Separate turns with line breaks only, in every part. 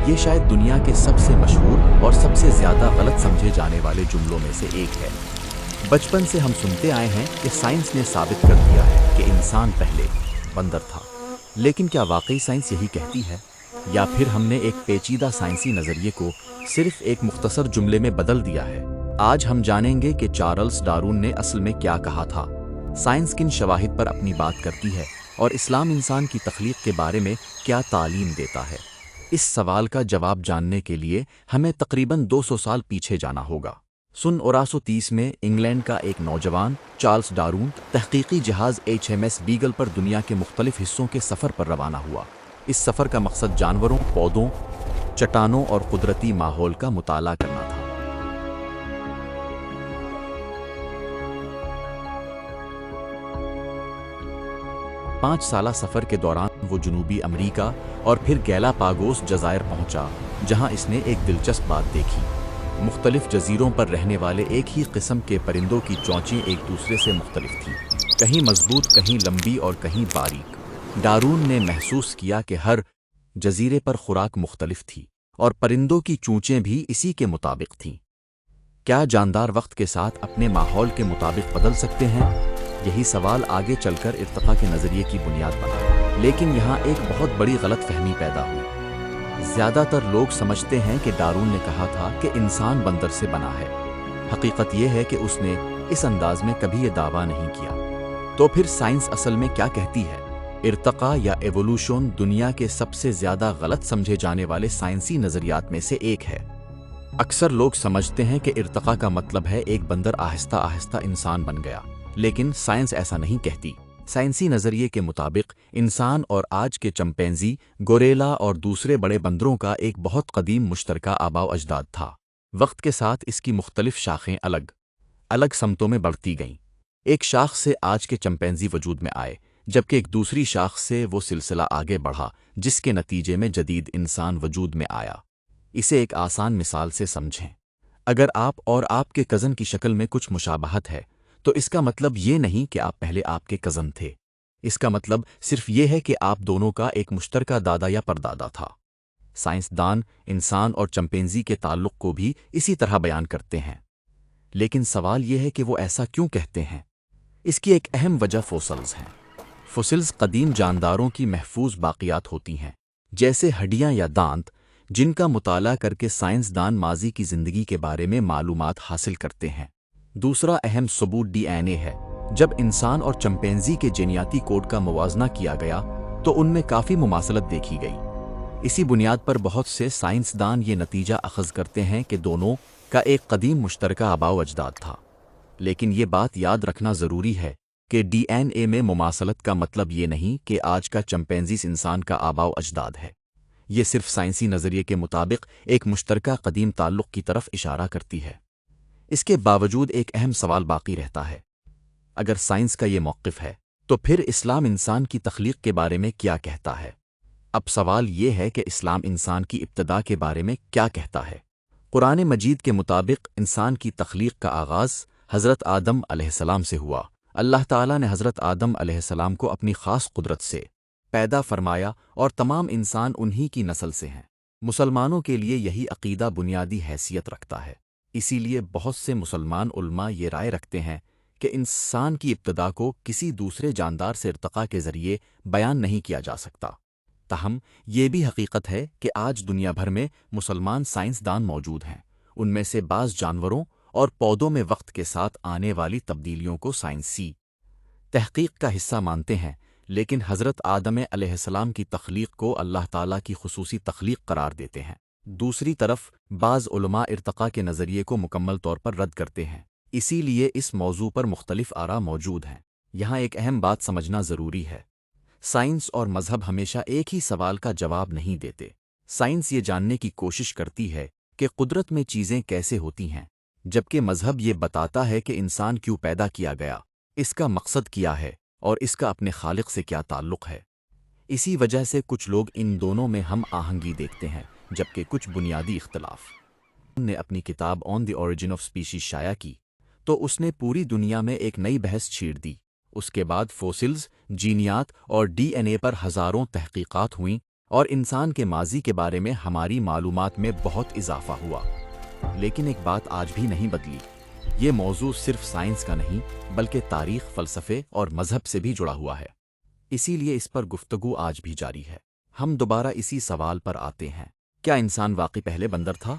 یہ شاید دنیا کے سب سے مشہور اور سب سے زیادہ غلط سمجھے جانے والے جملوں میں سے ایک ہے۔ بچپن سے ہم سنتے آئے ہیں کہ سائنس نے ثابت کر دیا ہے کہ انسان پہلے بندر تھا۔ لیکن کیا واقعی سائنس یہی کہتی ہے؟ یا پھر ہم نے ایک پیچیدہ سائنسی نظریے کو صرف ایک مختصر جملے میں بدل دیا ہے؟ آج ہم جانیں گے کہ چارلس ڈارون نے اصل میں کیا کہا تھا، سائنس کن شواہد پر اپنی بات کرتی ہے، اور اسلام انسان کی تخلیق کے بارے میں کیا تعلیم دیتا ہے۔ اس سوال کا جواب جاننے کے لیے ہمیں تقریباً 200 سال پیچھے جانا ہوگا۔ سن 1830 میں انگلینڈ کا ایک نوجوان چارلس ڈارون تحقیقی جہاز HMS بیگل پر دنیا کے مختلف حصوں کے سفر پر روانہ ہوا۔ اس سفر کا مقصد جانوروں، پودوں، چٹانوں اور قدرتی ماحول کا مطالعہ کرنا تھا۔ 5 سالہ سفر کے دوران وہ جنوبی امریکہ اور پھر گیلاپاگوس جزائر پہنچا، جہاں اس نے ایک دلچسپ بات دیکھی۔ مختلف جزیروں پر رہنے والے ایک ہی قسم کے پرندوں کی چونچیں ایک دوسرے سے مختلف تھیں، کہیں مضبوط، کہیں لمبی اور کہیں باریک۔ ڈارون نے محسوس کیا کہ ہر جزیرے پر خوراک مختلف تھی، اور پرندوں کی چونچیں بھی اسی کے مطابق تھیں۔ کیا جاندار وقت کے ساتھ اپنے ماحول کے مطابق بدل سکتے ہیں؟ یہی سوال آگے چل کر ارتقاء کے نظریے کی بنیاد بنا، لیکن یہاں ایک بہت بڑی غلط فہمی پیدا ہوئی۔ زیادہ تر لوگ سمجھتے ہیں کہ ڈارون نے کہا تھا کہ انسان بندر سے بنا ہے۔ حقیقت یہ ہے کہ اس نے اس انداز میں کبھی یہ دعویٰ نہیں کیا۔ تو پھر سائنس اصل میں کیا کہتی ہے؟ ارتقاء یا ایوولوشن دنیا کے سب سے زیادہ غلط سمجھے جانے والے سائنسی نظریات میں سے ایک ہے۔ اکثر لوگ سمجھتے ہیں کہ ارتقاء کا مطلب ہے ایک بندر آہستہ آہستہ انسان بن گیا، لیکن سائنس ایسا نہیں کہتی۔ سائنسی نظریے کے مطابق انسان اور آج کے چمپینزی، گوریلا اور دوسرے بڑے بندروں کا ایک بہت قدیم مشترکہ آباء و اجداد تھا۔ وقت کے ساتھ اس کی مختلف شاخیں الگ الگ سمتوں میں بڑھتی گئیں۔ ایک شاخ سے آج کے چمپینزی وجود میں آئے، جبکہ ایک دوسری شاخ سے وہ سلسلہ آگے بڑھا، جس کے نتیجے میں جدید انسان وجود میں آیا۔ اسے ایک آسان مثال سے سمجھیں۔ اگر آپ اور آپ کے کزن کی شکل میں کچھ مشابہت ہے، تو اس کا مطلب یہ نہیں کہ آپ پہلے آپ کے کزن تھے۔ اس کا مطلب صرف یہ ہے کہ آپ دونوں کا ایک مشترکہ دادا یا پردادا تھا۔ سائنسدان انسان اور چمپینزی کے تعلق کو بھی اسی طرح بیان کرتے ہیں، لیکن سوال یہ ہے کہ وہ ایسا کیوں کہتے ہیں؟ اس کی ایک اہم وجہ فوسلز ہیں۔ فوسلز قدیم جانداروں کی محفوظ باقیات ہوتی ہیں، جیسے ہڈیاں یا دانت، جن کا مطالعہ کر کے سائنسدان ماضی کی زندگی کے بارے میں معلومات حاصل کرتے ہیں۔ دوسرا اہم ثبوت DNA ہے۔ جب انسان اور چمپینزی کے جینیاتی کوڈ کا موازنہ کیا گیا تو ان میں کافی مماثلت دیکھی گئی۔ اسی بنیاد پر بہت سے سائنسدان یہ نتیجہ اخذ کرتے ہیں کہ دونوں کا ایک قدیم مشترکہ آباء و اجداد تھا۔ لیکن یہ بات یاد رکھنا ضروری ہے کہ DNA میں مماثلت کا مطلب یہ نہیں کہ آج کا چمپینزی انسان کا آباء و اجداد ہے۔ یہ صرف سائنسی نظریے کے مطابق ایک مشترکہ قدیم تعلق کی طرف اشارہ کرتی ہے۔ اس کے باوجود ایک اہم سوال باقی رہتا ہے۔ اگر سائنس کا یہ موقف ہے، تو پھر اسلام انسان کی تخلیق کے بارے میں کیا کہتا ہے؟ اب سوال یہ ہے کہ اسلام انسان کی ابتدا کے بارے میں کیا کہتا ہے؟ قرآن مجید کے مطابق انسان کی تخلیق کا آغاز حضرت آدم علیہ السلام سے ہوا۔ اللہ تعالیٰ نے حضرت آدم علیہ السلام کو اپنی خاص قدرت سے پیدا فرمایا، اور تمام انسان انہی کی نسل سے ہیں۔ مسلمانوں کے لیے یہی عقیدہ بنیادی حیثیت رکھتا ہے۔ اسی لیے بہت سے مسلمان علماء یہ رائے رکھتے ہیں کہ انسان کی ابتدا کو کسی دوسرے جاندار سے ارتقاء کے ذریعے بیان نہیں کیا جا سکتا۔ تاہم یہ بھی حقیقت ہے کہ آج دنیا بھر میں مسلمان سائنسدان موجود ہیں۔ ان میں سے بعض جانوروں اور پودوں میں وقت کے ساتھ آنے والی تبدیلیوں کو سائنسی تحقیق کا حصہ مانتے ہیں، لیکن حضرت آدم علیہ السلام کی تخلیق کو اللہ تعالیٰ کی خصوصی تخلیق قرار دیتے ہیں۔ دوسری طرف بعض علماء ارتقاء کے نظریے کو مکمل طور پر رد کرتے ہیں۔ اسی لیے اس موضوع پر مختلف آراء موجود ہیں۔ یہاں ایک اہم بات سمجھنا ضروری ہے۔ سائنس اور مذہب ہمیشہ ایک ہی سوال کا جواب نہیں دیتے۔ سائنس یہ جاننے کی کوشش کرتی ہے کہ قدرت میں چیزیں کیسے ہوتی ہیں، جبکہ مذہب یہ بتاتا ہے کہ انسان کیوں پیدا کیا گیا، اس کا مقصد کیا ہے، اور اس کا اپنے خالق سے کیا تعلق ہے۔ اسی وجہ سے کچھ لوگ ان دونوں میں ہم آہنگی دیکھتے ہیں، جبکہ کچھ بنیادی اختلاف۔ نے اپنی کتاب آن دی اوریجن آف اسپیشیز شائع کی تو اس نے پوری دنیا میں ایک نئی بحث چھیڑ دی۔ اس کے بعد فوسلز، جینیات اور DNA پر ہزاروں تحقیقات ہوئیں، اور انسان کے ماضی کے بارے میں ہماری معلومات میں بہت اضافہ ہوا۔ لیکن ایک بات آج بھی نہیں بدلی، یہ موضوع صرف سائنس کا نہیں بلکہ تاریخ، فلسفے اور مذہب سے بھی جڑا ہوا ہے۔ اسی لیے اس پر گفتگو آج بھی جاری ہے۔ ہم دوبارہ اسی سوال پر آتے ہیں، کیا انسان واقعی پہلے بندر تھا؟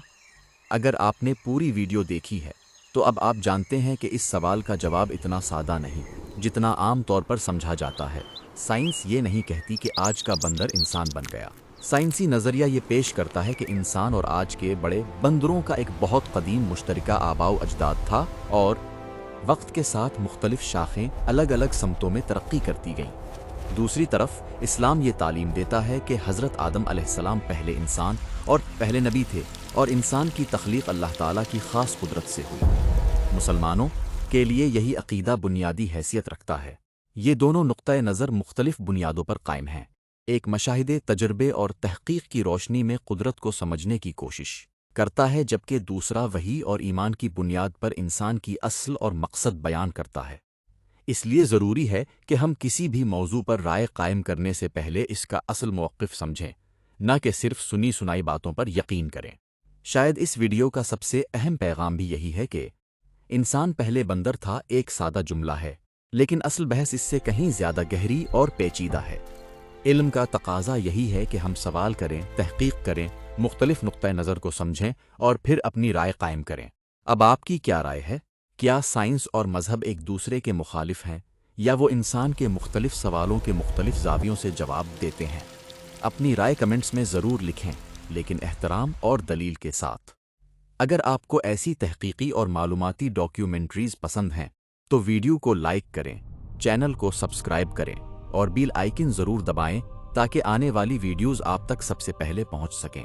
اگر آپ نے پوری ویڈیو دیکھی ہے تو اب آپ جانتے ہیں کہ اس سوال کا جواب اتنا سادہ نہیں جتنا عام طور پر سمجھا جاتا ہے۔ سائنس یہ نہیں کہتی کہ آج کا بندر انسان بن گیا۔ سائنسی نظریہ یہ پیش کرتا ہے کہ انسان اور آج کے بڑے بندروں کا ایک بہت قدیم مشترکہ آباء و اجداد تھا، اور وقت کے ساتھ مختلف شاخیں الگ الگ سمتوں میں ترقی کرتی گئیں۔ دوسری طرف اسلام یہ تعلیم دیتا ہے کہ حضرت آدم علیہ السلام پہلے انسان اور پہلے نبی تھے، اور انسان کی تخلیق اللہ تعالیٰ کی خاص قدرت سے ہوئی۔ مسلمانوں کے لیے یہی عقیدہ بنیادی حیثیت رکھتا ہے۔ یہ دونوں نقطۂ نظر مختلف بنیادوں پر قائم ہیں۔ ایک مشاہدے، تجربے اور تحقیق کی روشنی میں قدرت کو سمجھنے کی کوشش کرتا ہے، جبکہ دوسرا وحی اور ایمان کی بنیاد پر انسان کی اصل اور مقصد بیان کرتا ہے۔ اس لیے ضروری ہے کہ ہم کسی بھی موضوع پر رائے قائم کرنے سے پہلے اس کا اصل موقف سمجھیں، نہ کہ صرف سنی سنائی باتوں پر یقین کریں۔ شاید اس ویڈیو کا سب سے اہم پیغام بھی یہی ہے کہ انسان پہلے بندر تھا ایک سادہ جملہ ہے، لیکن اصل بحث اس سے کہیں زیادہ گہری اور پیچیدہ ہے۔ علم کا تقاضا یہی ہے کہ ہم سوال کریں، تحقیق کریں، مختلف نقطۂ نظر کو سمجھیں اور پھر اپنی رائے قائم کریں۔ اب آپ کی کیا رائے ہے؟ کیا سائنس اور مذہب ایک دوسرے کے مخالف ہیں، یا وہ انسان کے مختلف سوالوں کے مختلف زاویوں سے جواب دیتے ہیں؟ اپنی رائے کمنٹس میں ضرور لکھیں، لیکن احترام اور دلیل کے ساتھ۔ اگر آپ کو ایسی تحقیقی اور معلوماتی ڈاکیومنٹریز پسند ہیں تو ویڈیو کو لائک کریں، چینل کو سبسکرائب کریں اور بیل آئیکن ضرور دبائیں تاکہ آنے والی ویڈیوز آپ تک سب سے پہلے پہنچ سکیں۔